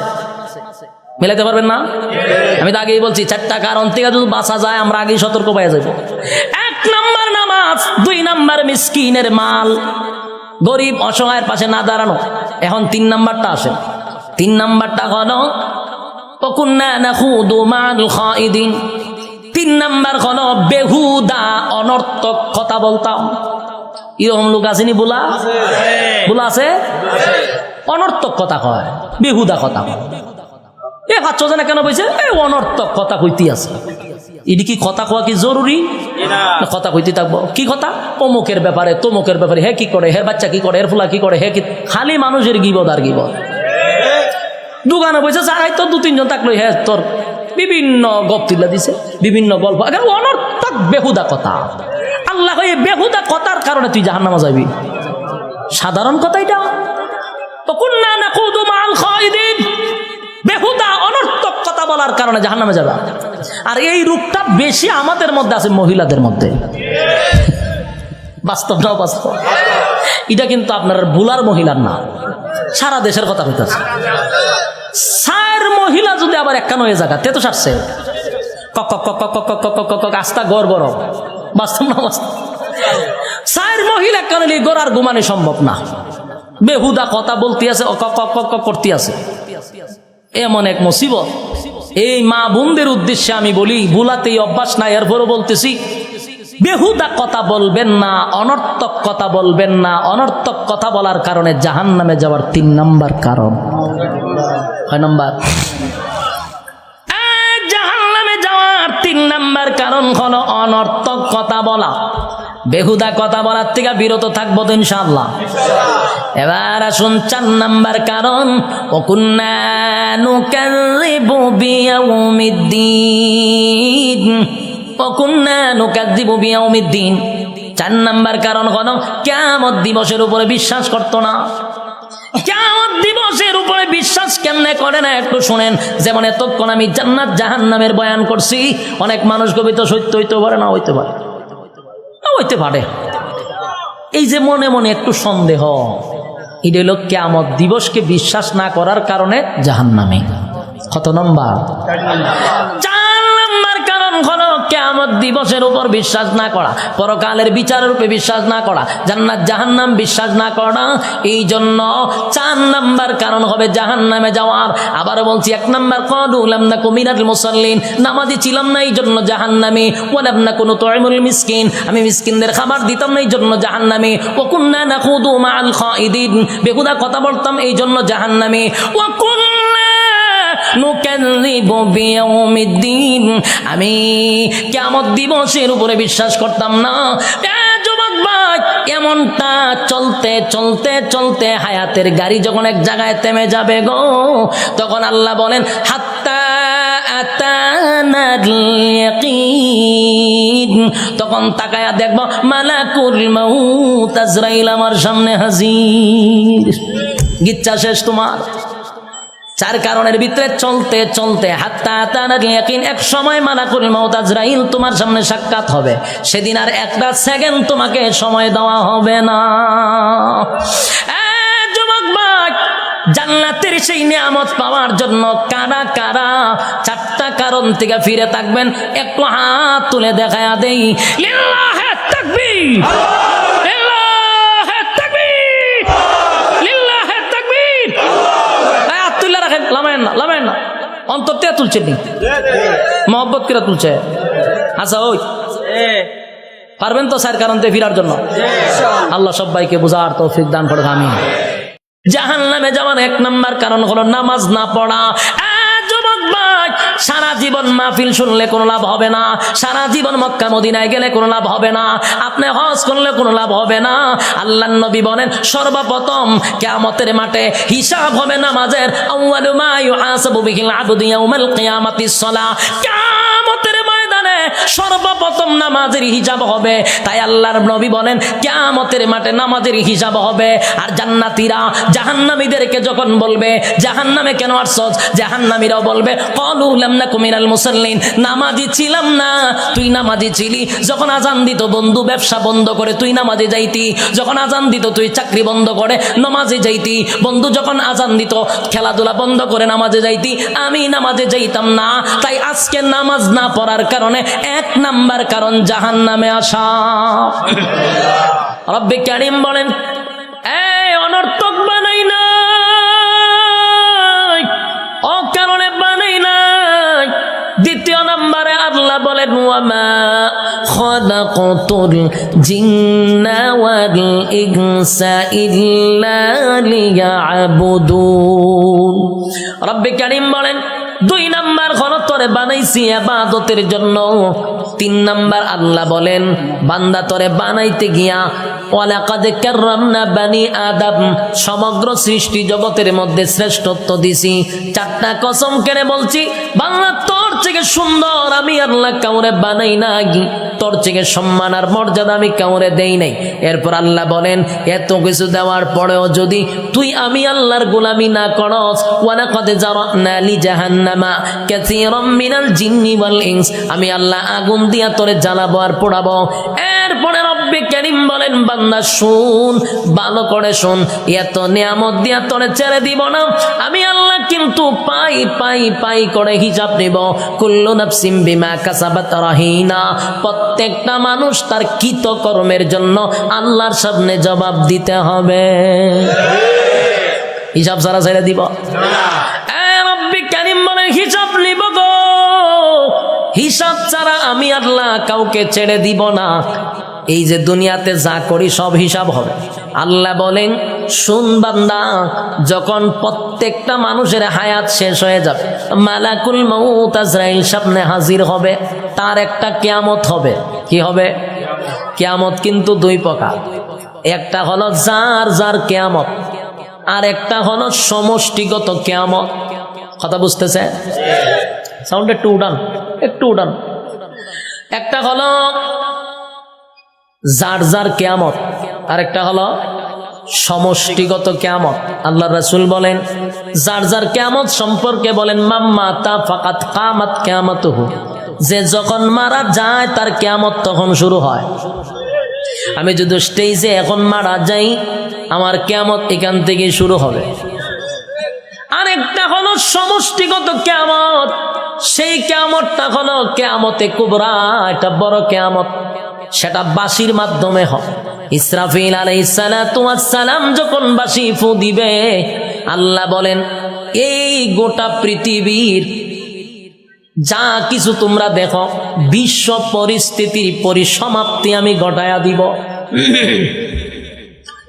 মিলাইতে পারবেন না? আমি তো আগেই বলছি, 4টা কারণ থেকে যদি বাঁচা যায়, আমরা আগেই সতর্ক পাওয়া যাবো। 1 নাম্বার নামাজ, 2 নাম্বার মিসকিনের মাল, গরিব অসহায়ের পাশে না দাঁড়ানো। এখন 3 নাম্বারটা আসে। 3 নাম্বারটা হলো ওয়াকুন্না নাখুদু মাআল খাইদিন। 3 নাম্বার হলো বেহুদা অনর্থক কথা বলতাম। এরকম লোক আসেনি? বলা আছে, অনর্থক কথা কয়, বেহুদা কথা কয়। ভাবছ না কেন বলছে অনর্থক কথা কইতে আছে? এটি কি কথা কওয়া কি জরুরি? কথা কইতে থাকবো। কি কথা? অমুকের ব্যাপারে, তমুকের ব্যাপারে, হে কি করে, হের বাচ্চা কি করে, হের ফুলা কি করে, হে কি। খালি মানুষের গিবদ আর গিবদ। দোকানে বসে যারাই তো 2-3 জন থাকলো, হ্যাঁ তোর বিভিন্ন গপ তুলে দিছে, বিভিন্ন গল্প, অনর্থক বেহুদা কথা। আল্লাহ এই বেহুদা কথার কারণে তুই জাহান্নামে যাবি। সাধারণ কথা এটা। ওয়াকুন্না নাকুদু মাআল খাইদিন, বেহুদা অনর্থক কথা বলার কারণে জাহান্নামে যাবে। আর এই রূপটা বেশি আমাদের মধ্যে আছে, মহিলাদের মধ্যে। বাস্তব না বাস্তব? এটা কিন্তু আপনার ভুলার মহিলার না, সারা দেশের কথা হইতেছে। 4 মহিলা যদি আবার একখান হয়ে জায়গা তে তো সারছে আস্তা গড় বড়। বাস্তব না বাস্তব? 4 মহিলা একখান হলে গড় আর ঘুমানো সম্ভব না। বেহুদা কথা বলতে আছে, করতে আছে। এমন এক মুসিবত। এই মা বোনদের উদ্দেশ্যে আমি বলি, ভুলাতেই অভ্যাস নাই, এরপরও বলতেছি, বেহুদা কথা বলবেন না, অনর্থক কথা বলবেন না। অনর্থক কথা বলার কারণে জাহান্নামে যাওয়ার 3 নাম্বার কারণ। 6 নাম্বার জাহান্নামে যাওয়ার 3 নাম্বার কারণ হলো অনর্থক কথা বলা। বেহুদা কথা বলার থেকে বিরত থাকবো তো ইনশাআল্লাহ। এবার আসুন 4 নাম্বার কারণ, ওয়াকুন্না নুকাযযিবু বিয়াউমিদ্দিন। ওয়াকুন্না নুকাযযিবু বিয়াউমিদ্দিন। 4 নাম্বার কারণ হলো কিয়ামত দিবসের উপরে বিশ্বাস করতো না। কিয়ামত দিবসের উপরে বিশ্বাস কেমনে করে না একটু শুনেন। যেমন এতক্ষণ আমি জান্নাত জাহান্নামের বয়ান করছি, অনেক মানুষ কবিতা সত্য হইতে পারে, না হইতে পারে, হইতে পারে। এই যে মনে মনে একটু সন্দেহ, এটা হলো কিয়ামত দিবসকে বিশ্বাস না করার কারণে জাহান্নামে। কত নম্বর? 4 নম্বর কারণ হলো কিয়ামত দিবসের উপর বিশ্বাস না করা, পরকালের বিচারের উপরে বিশ্বাস না করা, জান্নাত জাহান্নাম বিশ্বাস না করা। এই জন্য 4 নম্বর কারণ হবে জাহান্নামে যাওয়ার। আবার বলছি, 1 নম্বর ক্বালু লাম নাকু মিনাল মুসাল্লিন, নামাজি ছিলাম না এই জন্য জাহান্নামী। ওয়া লাম নাকু নুতঈমুল মিসকিন, আমি মিসকিনদের খাবার দিতাম না এই জন্য জাহান্নামী। ওয়া কুন্না নাখুদু মাআল খাইদিন, বেহুদা কথা বলতাম এই জন্য জাহান্নামী। ওয়া কুন্না নুকাযযিবু বিয়াউমিদ্দিন, আমি কিয়ামত দিবসের উপরে বিশ্বাস করতাম না। যুবক ভাই, এমনটা চলতে চলতে চলতে হায়াতের গাড়ি যখন এক জায়গায় থেমে যাবে গো, তখন আল্লাহ বলেন হাত্তা আতানাল ইয়াকিন, তখন তাকায়া দেখব মালাকুল মাউত আজরাইল আমার সামনে হাজির। গিচ্ছা শেষ তোমার। চার কারণের ভিতরে চলতে চলতে হাত্তা আতানাল ইয়াকিন, এক সময় মালাকুল মউত আজরাইল তোমার সামনে সাক্ষাৎ হবে। সেদিন আর একটা সেকেন্ড তোমাকে সময় দেওয়া হবে না। যুবক ভাই, জান্নাতের সেই নিয়ামত পাওয়ার জন্য কারা কারা চারটা কারণ থেকে ফিরে থাকবেন একটু হাত তুলে দেখায়া দেই। লিল্লাহে তাকবীর, লিল্লাহে তাকবীর, লিল্লাহে তাকবীর। হাত তুলে রাখেন, লামায়েন না, লামায়েন না। অন্তর থেকে তুলছে নি, মহব্বত করে তুলছে। আচ্ছা ওই পারবেন তো স্যার কারণ থেকে ফিরার জন্য? আল্লাহ সবাইকে বোঝার তৌফিক দান করুক, আমিন। জাহান্নামে যাওয়ার এক নাম্বার কারণ হলো নামাজ না পড়া। যুবক ভাই, সারা জীবন মাহফিল শুনলে কোনো লাভ হবে না, সারা জীবন মক্কা মদিনায় গেলে কোনো লাভ হবে না, আপনি হজ করলে কোনো লাভ হবে না। আল্লাহর নবী বলেন সর্বপ্রথম কিয়ামতের মাঠে হিসাব হবে নামাজের। আউয়ালু মা ইউহাসাবু বিহিল আবদু ইয়াউমাল কিয়ামাতিস সালাহ। কিয়ামতের ময়দানে সর্বপ্রথম নামাজের হিসাব হবে। তাই আল্লাহর নবী বলেন কিয়ামতের মাঠে নামাজের হিসাব হবে। আর জান্নাতীরা জাহান্নামীদেরকে যখন বলবে জাহান্নামে কেন আসছস, জাহান্নামীরাও বলবে ক্বালু লাম নাকু মিনাল মুসাল্লিন, নামাজি ছিলাম না। তুই নামাজি ছিলি যখন আজান দিত বন্ধু ব্যবসা বন্ধ করে তুই নামাজে যাইতি, যখন আজান দিত তুই চাকরি বন্ধ করে নামাজে যাইতি, বন্ধু যখন আজান দিত খেলাধুলা বন্ধ করে নামাজে যাইতি, আমি নামাজে যাইতাম না। তাই আজকে নামাজ না পড়ার কারণে এক নাম্বার কারণ জাহান্নামে আসা। রব্বে কারীম বলেন এই অনর্থক বানাই নাই, অকারণে বানাই নাই। দ্বিতীয় নম্বরে আল্লাহ বলেন ওয়ামা খালাকাতুল জিন্না ওয়াল ইনসা ইল্লা লিয়াবুদুন। রব্বে কারীম বলেন দুই নাম্বার হলো তোরে বানাইছি ইবাদতের জন্য। তিন নাম্বার আল্লাহ বলেন বান্দা তোরে বানাইতে গিয়া ওয়ালাকাদ কাররামনা বানি আদম, সমগ্র সৃষ্টি জগতের মধ্যে শ্রেষ্ঠত্ব দিছি। চারটা কসম কেনে বলছি, বাংলা তোর থেকে সুন্দর আমি আল্লাহ কাউরে বানাই নাই, তোর থেকে সম্মান আর মর্যাদা আমি কাউরে দেই নাই। এরপর আল্লাহ বলেন এত কিছু দেওয়ার পরেও যদি তুই আমি আল্লাহর গোলামি না করস, ওয়ালাকাদ জারানা লি জাহান্নামা কাসীরাম মিনাল জিন্নি ওয়াল ইনস, আমি আল্লাহ আগুন দিয়া তোরে জ্বালাবো আর পোড়াবো। এরপরে রব্বে কারীম বলেন বান্দা শুন, ভালো করে শুন, এত নিয়ামত দিয়া তোরে ছেড়ে দিব না। আমি আল্লাহ কিন্তু পাই পাই পাই করে হিসাব নিব। কুল্লু নাফসিম বিমা কাসাবাত রাহিনা, প্রত্যেকটা মানুষ তার কৃত কর্মের জন্য আল্লাহর সামনে জবাব দিতে হবে। হিসাব ছাড়া ছেড়ে দিব না। রব্বে কারীম বলেন হিসাব নিব গো, হিসাব ছাড়া আমি আল্লাহ কাউকে ছেড়ে দিব না। এই যে দুনিয়াতে যা করি সব হিসাব হবে। আল্লাহ বলেন শুন বান্দা, যখন প্রত্যেকটা মানুষের হায়াত শেষ হয়ে যাবে, মালাকুল মউত আজরাইল সামনে হাজির হবে, তার একটা কিয়ামত হবে। কি হবে? কিয়ামত কিন্তু দুই প্রকার, একটা হলো যার যার কিয়ামত, আর একটা হলো সমষ্টিগত কিয়ামত। কথা বুঝতেছে? সাউন্ড একটু উঠান, একটু উঠান। একটা হলো যার যার কিয়ামত, আর একটা হলো সমষ্টিগত কিয়ামত। আল্লাহ রাসূল বলেন যার যার কিয়ামত সম্পর্কে বলেন মাম্মাতা ফাকাত কামাত কিয়ামাতুহু, যে যখন মারা যায় তার কিয়ামত তখন শুরু হয়। আমি যদি স্টেজে এখন মারা যাই, আমার কিয়ামত এখান থেকে শুরু হবে। আরেকটা হলো সমষ্টিগত কিয়ামত, সেই কিয়ামতটা হলো কিয়ামতে কুবরা, এটা বড় কিয়ামত। সেটা বাঁশির মাধ্যমে হয়। ইসরাফিল আলাইহিস সালাতু ওয়াস সালাম যখন বাঁশি ফু দিবে, আল্লাহ বলেন এই গোটা পৃথিবীর যা কিছু তোমরা দেখো বিশ্ব পরিস্থিতির পরিসমাপ্তি আমি ঘটায়া দিব।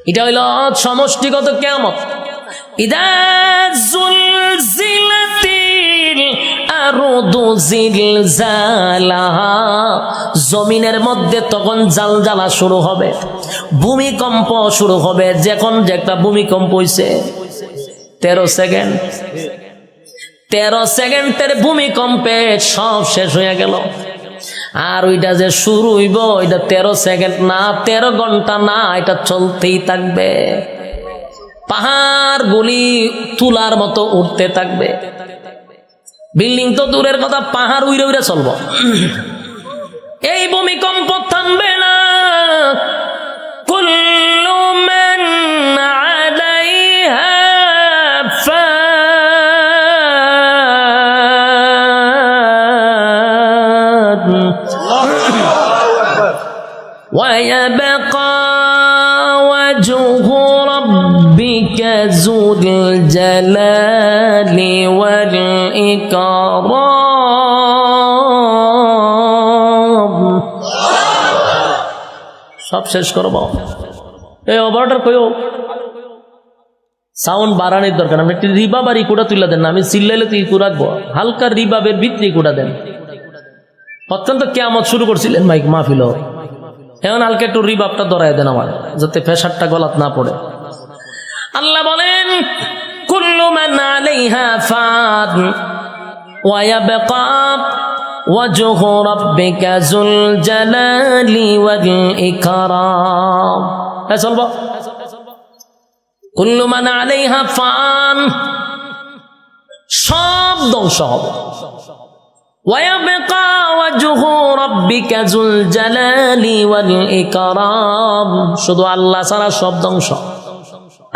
এটা হইল সমষ্টিগত কিয়ামত। ইদা জুলজিলাতিল আরদু জিলজালাহা, জমিনের মধ্যে তখন জালজালা শুরু হবে, ভূমিকম্প শুরু হবে। যখন যে একটা ভূমিকম্প হইছে 13 সেকেন্ড, 13 সেকেন্ডের ভূমিকম্পে সব শেষ হয়ে গেল। আর ওইটা যে শুরু হইব, ওইটা 13 সেকেন্ড না, 13 ঘন্টা না, এটা চলতেই থাকবে। পাহাড়গুলি তুলার মতো উঠতে থাকবে। বিল্ডিং তো দূরের কথা, পাহাড় উইরে উইরে চলবো। এই ভূমিকম্প থামবে না। কুল্লু মান আলাইহা ফান ওয়া ইয়াবকা ওয়াজহু রাব্বিকা যুল জালালি ওয়াল ইকরাম। সব শেষ করবো। এই অপারেটর কইও সাউন্ড বাড়ানোর দরকার। আমি একটি রিবাব আর ইকুটা তুলে দেন না, আমি চিল্লাইলে তো ইকু রাখবো। হালকা রিবাবের ভিতরে ইকুটা দেন। অত্যন্ত কেয়ামত শুরু করছিলেন মাইক মাহফিল, এখন হালকা একটু রিবাবটা ধরাই দেন আমার, যাতে প্রেসারটা গলাত না পড়ে। আল্লাহ বলেন কুল্লু মান আলাইহা ফান ওয়া ইয়াবকা ওয়াজহু রাব্বিকা যুল জালালি ওয়াল ইকরাম। চলবো। কুল্লু মান আলাইহা ফান, সব ধ্বংস হবে। ওয়া ইয়াবকা ওয়াজহু রাব্বিকা যুল জালালি ওয়াল ইকরাম, শুধু আল্লাহ ছাড়া সব ধ্বংস।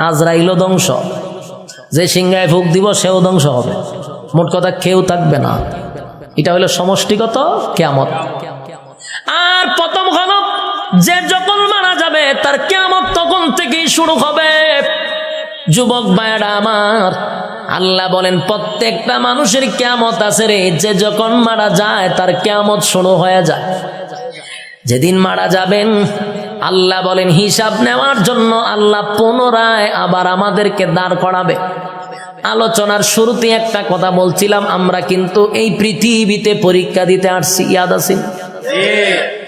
আজরাইলও ধ্বংস, যে সিংহায় ফুক দিব সেও ধ্বংস হবে। মোট কথা কেউ থাকবে না। এটা হলো সমষ্টিগত কিয়ামত। আর প্রথম হলো যে যখন মারা যাবে তার কিয়ামত তখন থেকেই শুরু হবে। যুবক ভাইরা আমার, আল্লাহ বলেন প্রত্যেকটা মানুষের কিয়ামত আছে রে। যে যখন মারা যায় তার কিয়ামত শুরু হয়ে যায়। যেদিন মারা যাবেন আল্লাহ বলেন হিসাব নেওয়ার জন্য আল্লাহ পুনরায় আবার আমাদেরকে দাঁড় করাবে। আলোচনার শুরুতে একটা কথা বলছিলাম, আমরা কিন্তু এই পৃথিবীতে পরীক্ষা দিতে আসছি। ইয়াদ আছে?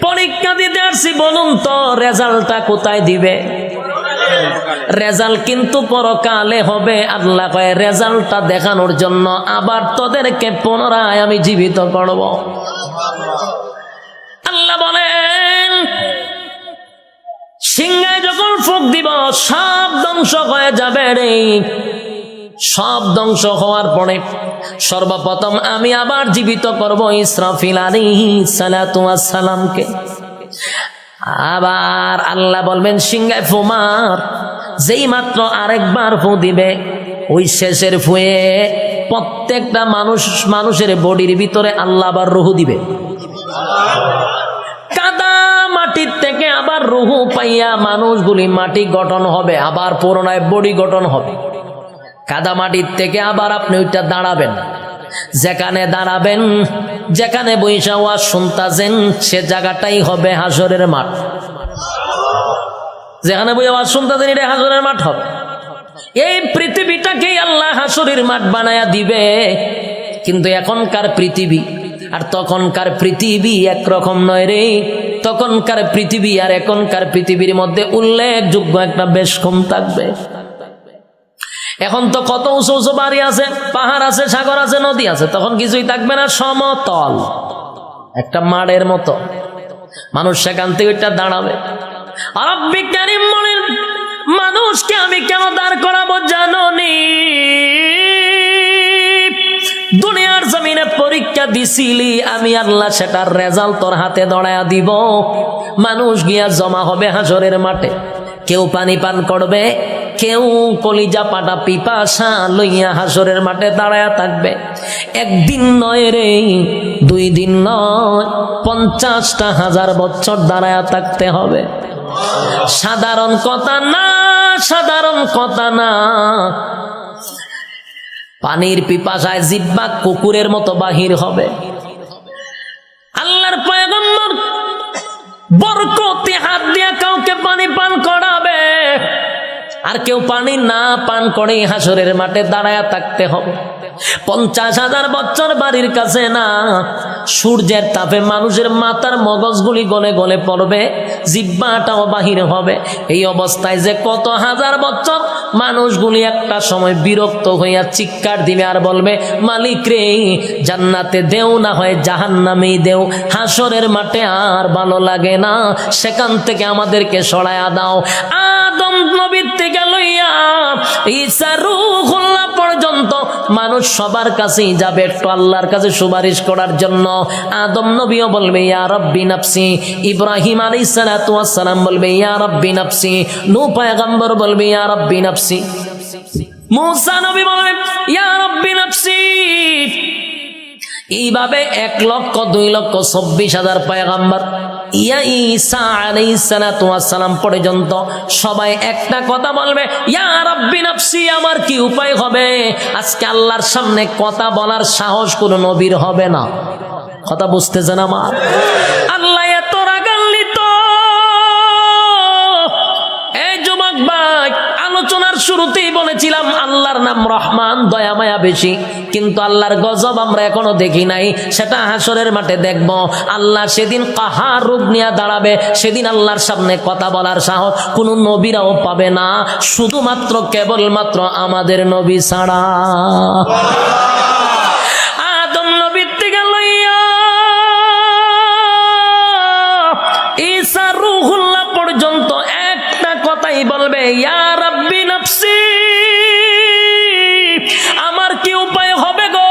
পরীক্ষা দিতে আসছি। বলুন তো রেজাল্টটা কোথায় দিবে? রেজাল্ট কিন্তু পরকালে হবে। আল্লাহ কয় রেজাল্টটা দেখানোর জন্য আবার তোদেরকে পুনরায় আমি জীবিত করব। আল্লাহ বলেন সিংহায় যখন ফুঁক দিব সব ধ্বংস হয়ে যাবে রে। সব ধ্বংস হওয়ার পরে সর্বপ্রথম আমি আবার জীবিত করব ইসরাফিল আলাইহিস সালাতু ওয়াস সালামকে। আবার আল্লাহ বলবেন সিংহায় ফু মার। যেই মাত্র আরেকবার ফু দিবে, ওই শেষের ফুয়ে প্রত্যেকটা মানুষের বডির ভিতরে আল্লাহ আবার রূহ দিবে। কাদা মাটির থেকে আবার রূহ পাইয়া মানুষগুলি মাটি গঠন হবে, আবার পুনরায় বডি গঠন হবে। কাদা মাটির থেকে আবার আপনি ওইটা দাঁড়াবেন। যেখানে দাঁড়াবেন, যেখানে বৈশা ওয়াজ শুনতাছেন, সে জায়গাটাই হবে হাসরের মাঠ। যেখানে বই আওয়াজ শুনতাছেন এটা হাসরের মাঠ হবে। এই পৃথিবীটাকেই আল্লাহ হাসরের মাঠ বানায়া দিবে। কিন্তু এখনকার পৃথিবী আর তখনকার পৃথিবী একরকম নয় রে। তখনকার পৃথিবী আর এখনকার পৃথিবীর মধ্যে উল্লেখযোগ্য একটা বেশ কম থাকবে। এখন তো কত উঁচু উঁচু বাড়ি আছে, পাহাড় আছে, সাগর আছে, নদী আছে। তখন কিছুই থাকবে না, সমতল একটা মাঠের মতো। মানুষ সেখান থেকে ওইটা দাঁড়াবে। আর বিজ্ঞানী বলেন মানুষকে আমি কেন দাঁড় করাবো জানো নি? দুনিয়ার জমিনে পরীক্ষা দিছিলি, আমি আল্লাহ সেটার রেজাল্ট তোর হাতে ধরায়া দিব। মানুষ গিয়া জমা হবে হাসরের মাঠে। কেউ পানি পান করবে, কেউ কলিজা পাটা পিপাসা লইয়া হাসরের মাঠে দাঁড়ায়া থাকবে। একদিন নয় রে, 2 দিন নয়, 50,000 বছর দাঁড়ায়া থাকতে হবে। সাধারণ কথা না, সাধারণ কথা না। পানির পিপাসায় জিহ্বা কুকুরের মতো বাহির হবে। আল্লাহর পয়গম্বর বরকতে হাত দিয়ে কাউকে পানি পান করাবে, আর কেউ পানি না পান করে হাসরের মাঠে দাঁড়ায়া থাকতে হবে। 50,000 বছর বাড়ির কাছে না। সূর্যের তাপে মানুষের মাথার মগজগুলি গলে গলে পড়বে, জিহ্বাটাও বাহির হবে। এই অবস্থায় যে কত হাজার বছর মানুষগুলি একটা সময় বিরক্ত হইয়া চিৎকার দিবে আর বলবে, মালিক রে, জান্নাতে দেও না হয় জাহান্নামেই দেও, হাসরের মাঠে আর ভালো লাগে না, সেখান থেকে আমাদেরকে সরায়া দাও। আদম নবীর থেকে লইয়া ঈসা রূহুল্লাহ পর্যন্ত মানুষ সবার কাছেই যাবে একটু আল্লাহর কাছে সুপারিশ করার জন্য। আদম নবীও বলবে ইয়া রাব্বি নাফসি, ইব্রাহিম আলাইহিস সালাতু ওয়াস সালাম বলবে ইয়া রাব্বি নাফসি, নূহ পয়গম্বর বলবে ইয়া রাব্বি নাফসি, মূসা নবী বলবেন ইয়া রাব্বি নাফসি। এইভাবে 1,02,24,000 পয়গম্বর ইয়া ঈসা আলাইহিস সালাতু ওয়াস সালাম পর্যন্ত সবাই একটা কথা বলবে ইয়া রাব্বি নাফসি। আমার কি উপায় হবে? আজকে আল্লাহর সামনে কথা বলার সাহস কোন নবীর হবে না। কথা বুঝতেছেন আমার? আল্লাহ এত রাগান্বিত। এই যুবক ভাই, আলোচনার শুরুতেই বলেছিলাম আল্লাহর নাম রহমান, দয়া মায়া বেশি, কিন্তু আল্লাহর গজব আমরা এখনো দেখি নাই। সেটা হাসরের মাঠে দেখব। আল্লাহ সেদিন কাহার রূপ নিয়ে দাঁড়াবে, সেদিন আল্লাহর সামনে কথা বলার সাহস কোন নবীরাও পাবে না, শুধুমাত্র কেবলমাত্র আমাদের নবী ছাড়া। আদম নবীর থেকে লইয়া ঈসা রূহুল্লাহ পর্যন্ত একটা কথাই বলবে ইয়া রাব্বি নাফসি। আমার কি উপায় হবে গো?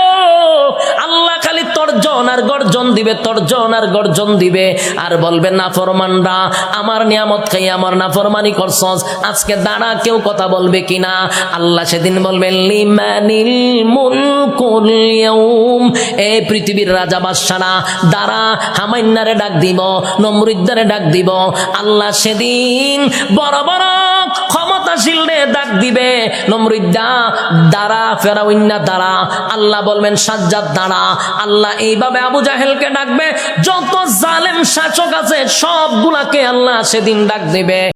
আল্লাহ খালি তর্জন আর গর্জন দিবে, তর্জন আর গর্জন দিবে, আর বলবে নাফরমানরা আমার নিয়ামত খাই আমার নাফরমানি করছস, আজকে দাঁড়া কেউ কথা বলবে কিনা। আল্লাহ সেদিন বলবেন লিমানিল মুলকুল ইয়াউম, এই পৃথিবীর রাজা বাদশারা দাঁড়া, হামাইন্নারে ডাক দিব, নমরুদ্দারে ডাক দিব। আল্লাহ সেদিন বড় বড় ক্ষমতাশীলরে ডাক দিবে, নমরুদ্দা দাঁড়া, ফেরাউন্না দাঁড়া। আল্লাহ বলবেন সাজ্জাদ দাঁড়া। আল্লাহ এইভাবে আবু জাহেলকে ডাকবে, যত জালেম শাসক আছে সবগুলাকে আল্লাহ সেদিন ডাক দিবে।